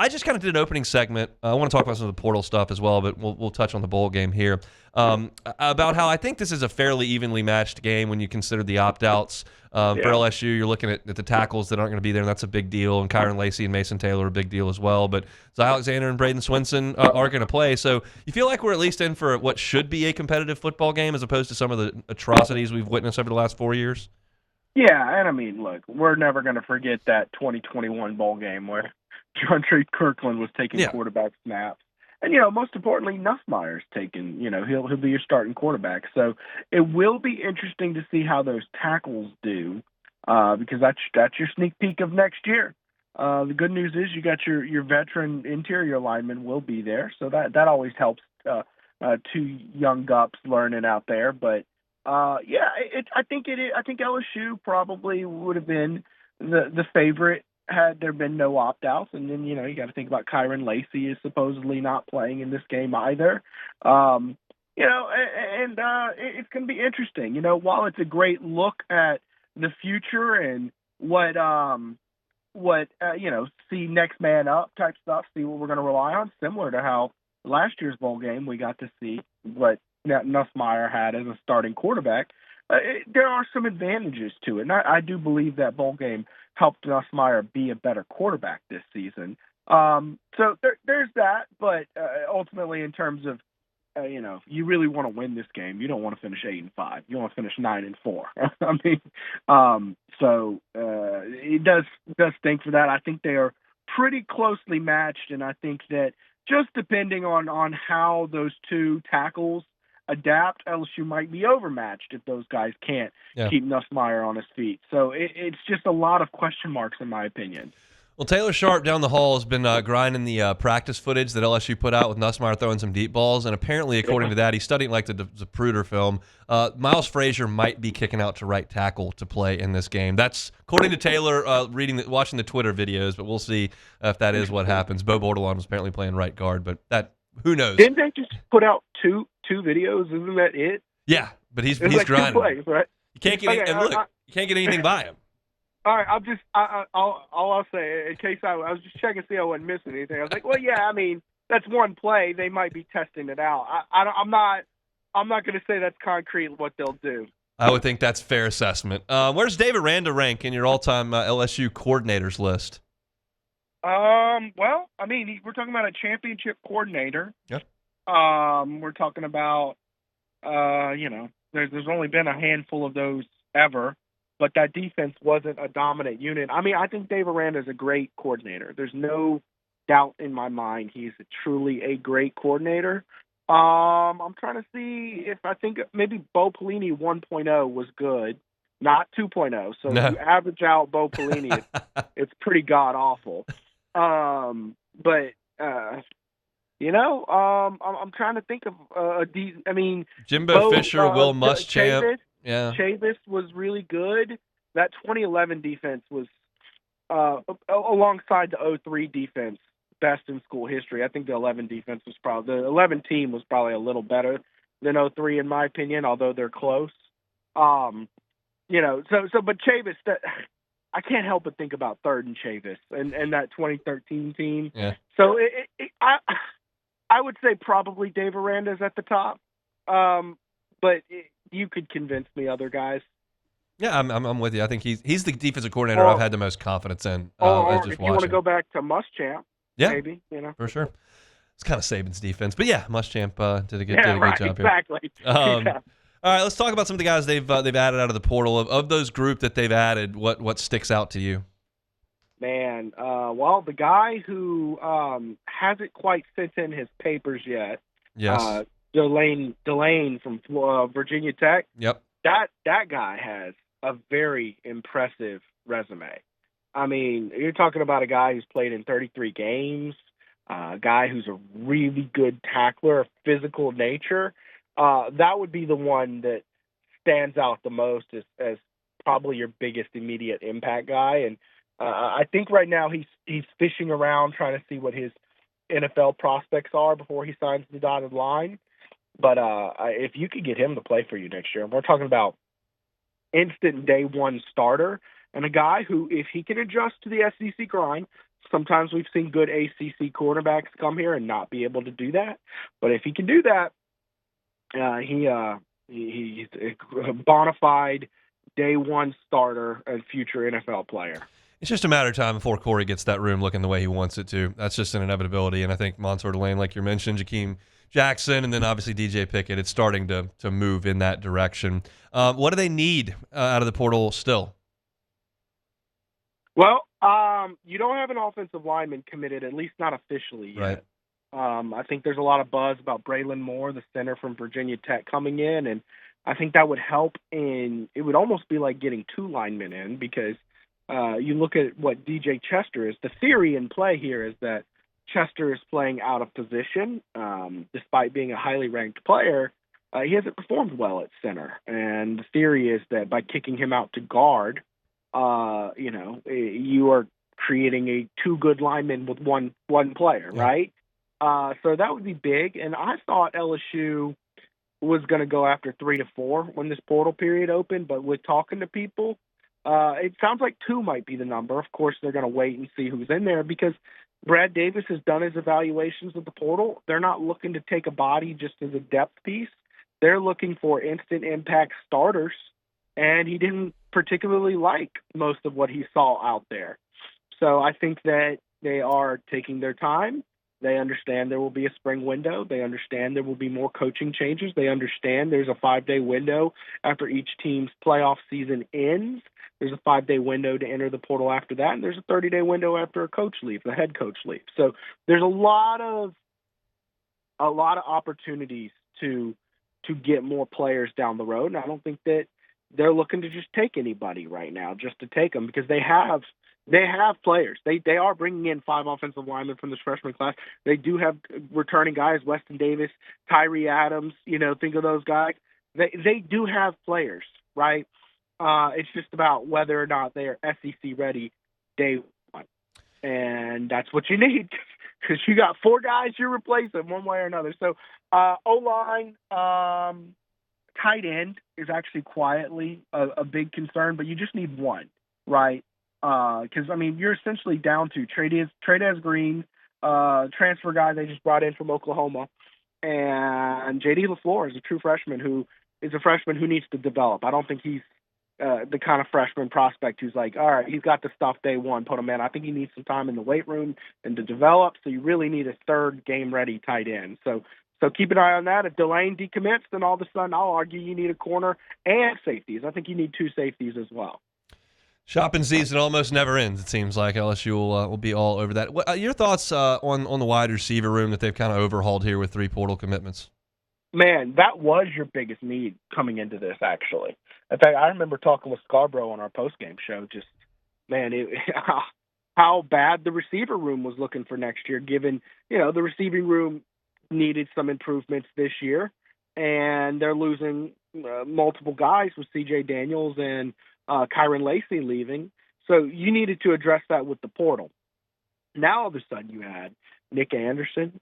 I just kind of did an opening segment. I want to talk about some of the portal stuff as well, but we'll touch on the bowl game here. About how I think this is a fairly evenly matched game when you consider the opt-outs. For LSU, you're looking at the tackles that aren't going to be there, and that's a big deal. And Kyron Lacey and Mason Taylor are a big deal as well. But Zy Alexander and Braden Swinson are going to play. So you feel like we're at least in for what should be a competitive football game as opposed to some of the atrocities we've witnessed over the last 4 years? Yeah, and I mean, look, we're never going to forget that 2021 bowl game where Jontre Kirkland was taking quarterback snaps. And, most importantly, Nussmeier's taking, he'll be your starting quarterback. So it will be interesting to see how those tackles do because that's your sneak peek of next year. The good news is you got your veteran interior lineman will be there. So that always helps two young gups learning out there. But, I think LSU probably would have been the favorite had there been no opt-outs. And then, you got to think about Kyron Lacey is supposedly not playing in this game either. And it's going to be interesting. While it's a great look at the future and what see next man up type stuff, see what we're going to rely on, similar to how last year's bowl game we got to see what Nussmeier had as a starting quarterback. There are some advantages to it. And I do believe that bowl game helped Nussmeier be a better quarterback this season. So there's that. But ultimately, in terms of, you really want to win this game. You don't want to finish 8-5. You want to finish 9-4. I mean, it does stink for that. I think they are pretty closely matched, and I think that just depending on how those two tackles adapt, LSU might be overmatched if those guys can't keep Nussmeier on his feet. So it's just a lot of question marks in my opinion. Well, Taylor Sharp down the hall has been grinding the practice footage that LSU put out with Nussmeier throwing some deep balls, and apparently, according to that, he's studying like the Zapruder film. Miles Frazier might be kicking out to right tackle to play in this game. That's according to Taylor, watching the Twitter videos, but we'll see if that is what happens. Bo Bordelon was apparently playing right guard, but who knows? Didn't they just put out two videos? Isn't that it? Yeah, but he's like grinding. 2 plays, right? You can't get you can't get anything by him. All right, all I'll say, in case I was just checking to see I wasn't missing anything. I was like, well, yeah, I mean, that's one play. They might be testing it out. I'm not going to say that's concrete what they'll do. I would think that's fair assessment. Where's David Randa rank in your all-time LSU coordinators list? Well, I mean, we're talking about a championship coordinator. Yep. We're talking about, there's only been a handful of those ever. But that defense wasn't a dominant unit. I mean, I think Dave Aranda is a great coordinator. There's no doubt in my mind he's truly a great coordinator. I'm trying to see if I think maybe Bo Pelini 1.0 was good, not 2.0. So if you average out Bo Pelini, it's pretty god-awful. I'm trying to think of Jimbo Fisher, Will Muschamp. Yeah, Chavis was really good. That 2011 defense was, alongside the 2003 defense, best in school history. I think the 11 defense was the 11 team was probably a little better than 2003 in my opinion, although they're close. But Chavis, I can't help but think about Third and Chavis and that 2013 team. Yeah. So I would say probably Dave Aranda's at the top. But you could convince me other guys. Yeah, I'm with you. I think he's the defensive coordinator I've had the most confidence in. Or if you want to go back to Muschamp, maybe. For sure. It's kind of Saban's defense. But yeah, Muschamp did a good job here. Exactly. All right, let's talk about some of the guys they've added out of the portal. Of those group that they've added, what sticks out to you? Man, the guy who hasn't quite sent in his papers yet. Yes. Delane from Virginia Tech. Yep. That guy has a very impressive resume. I mean, you're talking about a guy who's played in 33 games, a guy who's a really good tackler, of physical nature. That would be the one that stands out the most as probably your biggest immediate impact guy. And I think right now he's fishing around trying to see what his NFL prospects are before he signs the dotted line. But if you could get him to play for you next year, we're talking about instant day one starter and a guy who, if he can adjust to the SEC grind, Sometimes we've seen good ACC quarterbacks come here and not be able to do that. But if he can do that, he's a bona fide day one starter and future NFL player. It's just a matter of time before Corey gets that room looking the way he wants it to. That's just an inevitability. And I think Montour Delane, like you mentioned, Jakeem Jackson, and then obviously DJ Pickett, it's starting to move in that direction. What do they need out of the portal still? Well, you don't have an offensive lineman committed, at least not officially yet. Right. I think there's a lot of buzz about Braylon Moore, the center from Virginia Tech, coming in, and I think that would help. It would almost be like getting two linemen in, because you look at what DJ Chester is. The theory in play here is that Chester is playing out of position. Despite being a highly ranked player, he hasn't performed well at center. And the theory is that by kicking him out to guard, you are creating a two good linemen with one player, yeah. Right? So that would be big. And I thought LSU was going to go after 3 to 4 when this portal period opened, but with talking to people, it sounds like 2 might be the number. Of course, they're going to wait and see who's in there, because Brad Davis has done his evaluations of the portal. They're not looking to take a body just as a depth piece. They're looking for instant impact starters, and he didn't particularly like most of what he saw out there. So I think that they are taking their time. They understand there will be a spring window. They understand there will be more coaching changes. They understand there's a 5-day window after each team's playoff season ends. There's a 5-day window to enter the portal after that, and there's a 30-day window after a coach leaves, the head coach leaves. So there's a lot of opportunities to get more players down the road, and I don't think that they're looking to just take anybody right now just to take them, because they have players. They are bringing in 5 offensive linemen from this freshman class. They do have returning guys, Weston Davis, Tyree Adams, think of those guys. They do have players, right? It's just about whether or not they are SEC ready day one. And that's what you need, because you got 4 guys you're replacing one way or another. So O-line, tight end is actually quietly a big concern, but you just need one, right? Because, you're essentially down to Trey'Dez Green, transfer guy they just brought in from Oklahoma, and J.D. LaFleur is a true freshman who is a freshman who needs to develop. I don't think he's the kind of freshman prospect who's like, all right, he's got the stuff day one, put him in. I think he needs some time in the weight room and to develop, so you really need a third game-ready tight end. So keep an eye on that. If Delane decommits, then all of a sudden I'll argue you need a corner and safeties. I think you need 2 safeties as well. Shopping season almost never ends, it seems like. LSU will be all over that. What, your thoughts on the wide receiver room that they've kind of overhauled here with 3 portal commitments? Man, that was your biggest need coming into this, actually. In fact, I remember talking with Scarborough on our postgame show, just, man, how bad the receiver room was looking for next year, given, the receiving room needed some improvements this year, and they're losing multiple guys with C.J. Daniels and Kyron Lacey leaving. So you needed to address that with the portal. Now all of a sudden you had Nick Anderson,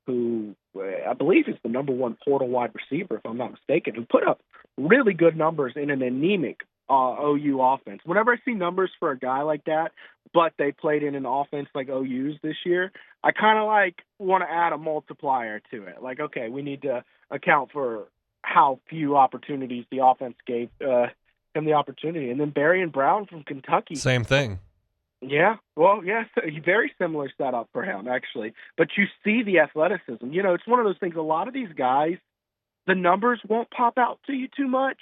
who I believe is the number 1 portal wide receiver, if I'm not mistaken, who put up really good numbers in an anemic OU offense. Whenever I see numbers for a guy like that, but they played in an offense like OU's this year, I kind of want to add a multiplier to it. Like, okay, we need to account for how few opportunities the offense gave him the opportunity. And then Barry Brown from Kentucky. Same thing. Yeah, well, yes, very similar setup for him, actually. But you see the athleticism. It's one of those things, a lot of these guys, the numbers won't pop out to you too much,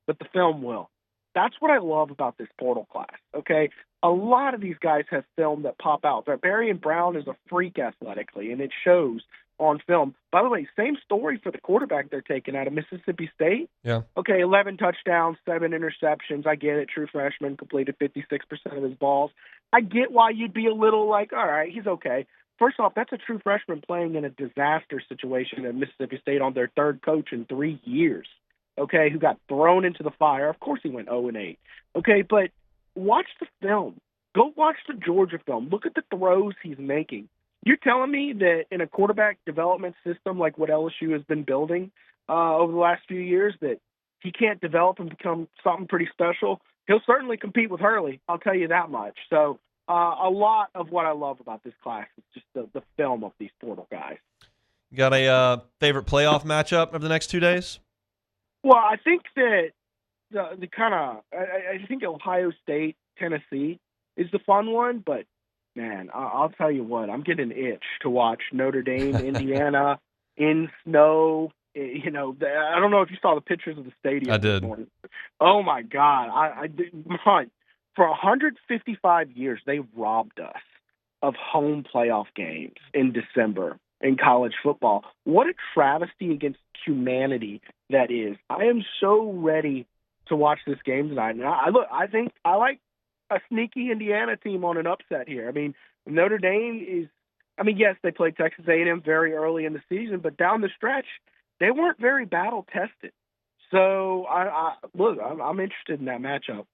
but the film will. That's what I love about this portal class, okay? A lot of these guys have film that pop out. Barry Brown is a freak athletically, and it shows on film. By the way, same story for the quarterback they're taking out of Mississippi State. Yeah. Okay, 11 touchdowns, 7 interceptions. I get it. True freshman, completed 56% of his balls. I get why you'd be a little like, all right, he's okay. First off, that's a true freshman playing in a disaster situation at Mississippi State on their 3rd coach in 3 years, okay, who got thrown into the fire. Of course he went 0-8. Okay, but watch the film. Go watch the Georgia film. Look at the throws he's making. You're telling me that in a quarterback development system like what LSU has been building over the last few years, that he can't develop and become something pretty special? He'll certainly compete with Hurley, I'll tell you that much. So a lot of what I love about this class is just the film of these portal guys. You got a favorite playoff matchup of the next 2 days? Well, I think that the kind of I think Ohio State, Tennessee is the fun one, but man, I'll tell you what, I'm getting an itch to watch Notre Dame, Indiana in snow. You know, I don't know if you saw the pictures of the stadium. I did. This morning. Oh my God, I did. For 155 years, they robbed us of home playoff games in December in college football. What a travesty against humanity that is. I am so ready to watch this game tonight. And I think I like a sneaky Indiana team on an upset here. I mean, Notre Dame is, yes, they played Texas A&M very early in the season, but down the stretch, they weren't very battle tested. So I'm interested in that matchup.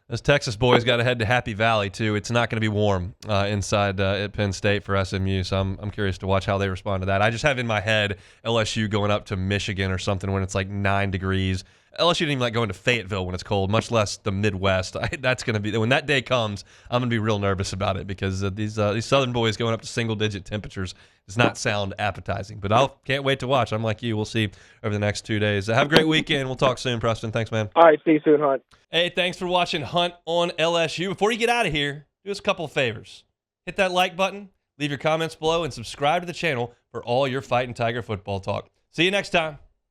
Those Texas boys got to head to Happy Valley too. It's not going to be warm inside at Penn State for SMU, so I'm curious to watch how they respond to that. I just have in my head LSU going up to Michigan or something when it's like 9 degrees. LSU didn't even like going to Fayetteville when it's cold, much less the Midwest. That's going to be when that day comes. I'm going to be real nervous about it because these Southern boys going up to single-digit temperatures does not sound appetizing. But I can't wait to watch. I'm like you. We'll see over the next 2 days. Have a great weekend. We'll talk soon, Preston. Thanks, man. All right, see you soon, Hunt. Hey, thanks for watching Hunt on LSU. Before you get out of here, do us a couple of favors. Hit that like button, leave your comments below, and subscribe to the channel for all your Fighting Tiger football talk. See you next time.